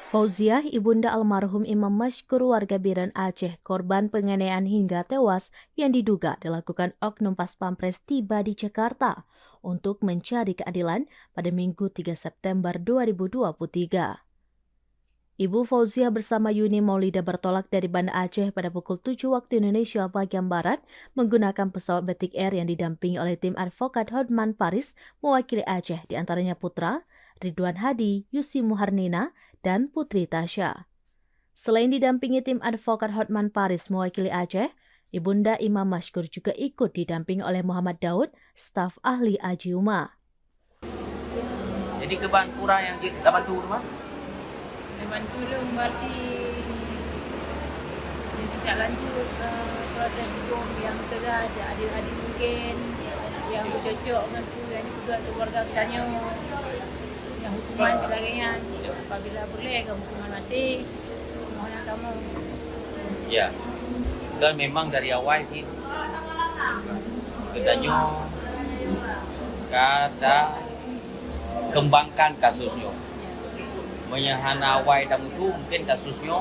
Fauziah, ibunda almarhum Imam Mashkur warga Biren Aceh, korban penganiayaan hingga tewas yang diduga dilakukan oknum pas pampres tiba di Jakarta untuk mencari keadilan pada Minggu 3 September 2023. Ibu Fauziah bersama Yuni Maulida bertolak dari Banda Aceh pada pukul 7 waktu Indonesia bagian Barat menggunakan pesawat Batik Air yang didampingi oleh tim advokat Hotman Paris mewakili Aceh, diantaranya putra, Ridwan Hadi, Yusi Muharnina, dan Putri Tasya. Selain didampingi tim advokat Hotman Paris mewakili Aceh, Ibunda Imam Mashkur juga ikut didampingi oleh Muhammad Daud, staf ahli Haji Umrah. Jadi ke Banpura yang kita bantu rumah? Bantu dulu berarti dia tidak lanjut proses hukum yang tegas, adil-adil mungkin, yang bercocok dengan tu yang juga keluarga katanya, yang hukuman sebagainya. Apabila boleh ke hukuman mati, mohon kamu. Ya, dan memang dari awal sih katanya kada kembangkan kasusnya. Menyahana awal damu tu mungkin kasusnya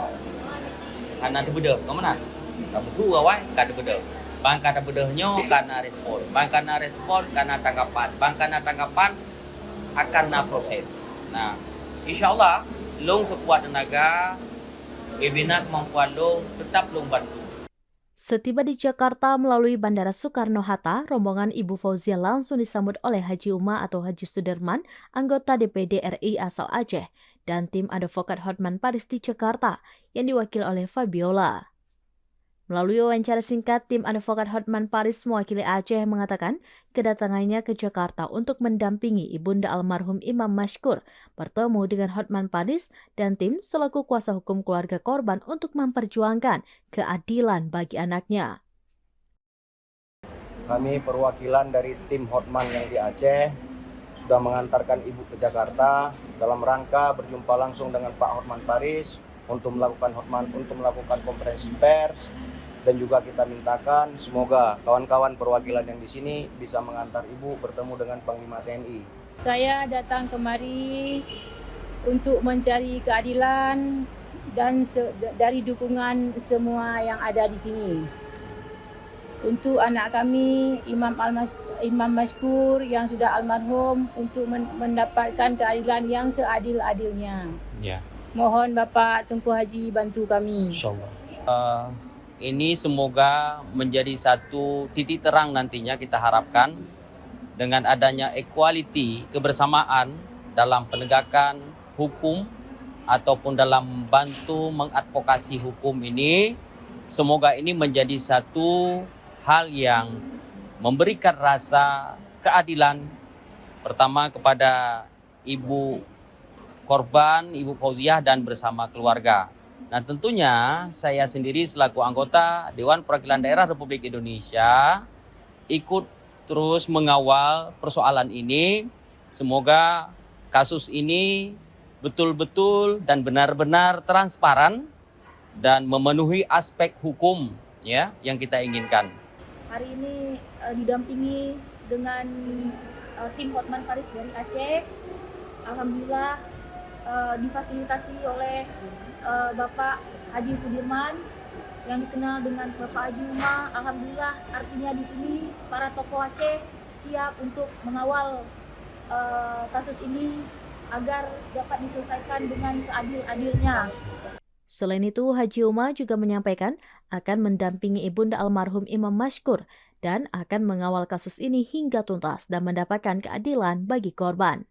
karena ada beda, kemana? Damu tu awal kada beda. Bang kada bedanya karena respon, bang karena respon karena tanggapan, bang karena tanggapan akan proses. Nah, insyaallah long sekuat tenaga, webinar kemampuan long tetap long bantu. Setiba di Jakarta melalui Bandara Soekarno-Hatta, rombongan Ibu Fauziah langsung disambut oleh Haji Umrah atau Haji Sudirman, anggota DPD RI asal Aceh, dan tim advokat Hotman Paris di Jakarta yang diwakili oleh Fabiola. Melalui wawancara singkat, tim advokat Hotman Paris mewakili Aceh mengatakan kedatangannya ke Jakarta untuk mendampingi ibunda almarhum Imam Mashkur bertemu dengan Hotman Paris dan tim selaku kuasa hukum keluarga korban untuk memperjuangkan keadilan bagi anaknya. Kami perwakilan dari tim Hotman yang di Aceh sudah mengantarkan ibu ke Jakarta dalam rangka berjumpa langsung dengan Pak Hotman Paris untuk melakukan konferensi pers. Dan juga kita mintakan semoga kawan-kawan perwakilan yang di sini bisa mengantar ibu bertemu dengan Panglima TNI. Saya datang kemari untuk mencari keadilan dan dari dukungan semua yang ada di sini. Untuk anak kami Imam Mashkur yang sudah almarhum untuk mendapatkan keadilan yang seadil-adilnya. Ya. Mohon Bapak Tunku Haji bantu kami. Insyaallah. Ini semoga menjadi satu titik terang nantinya kita harapkan dengan adanya equality, kebersamaan dalam penegakan hukum ataupun dalam membantu mengadvokasi hukum ini. Semoga ini menjadi satu hal yang memberikan rasa keadilan pertama kepada ibu korban, Ibu Fauziah dan bersama keluarga. Nah tentunya saya sendiri selaku anggota Dewan Perwakilan Daerah Republik Indonesia ikut terus mengawal persoalan ini. Semoga kasus ini betul-betul dan benar-benar transparan dan memenuhi aspek hukum ya yang kita inginkan. Hari ini didampingi dengan tim Hotman Paris dari Aceh. Alhamdulillah difasilitasi oleh Bapak Haji Sudirman yang dikenal dengan Bapak Haji Umrah. Alhamdulillah artinya di sini para tokoh Aceh siap untuk mengawal kasus ini agar dapat diselesaikan dengan seadil-adilnya. Selain itu, Haji Umrah juga menyampaikan akan mendampingi ibunda almarhum Imam Mashkur dan akan mengawal kasus ini hingga tuntas dan mendapatkan keadilan bagi korban.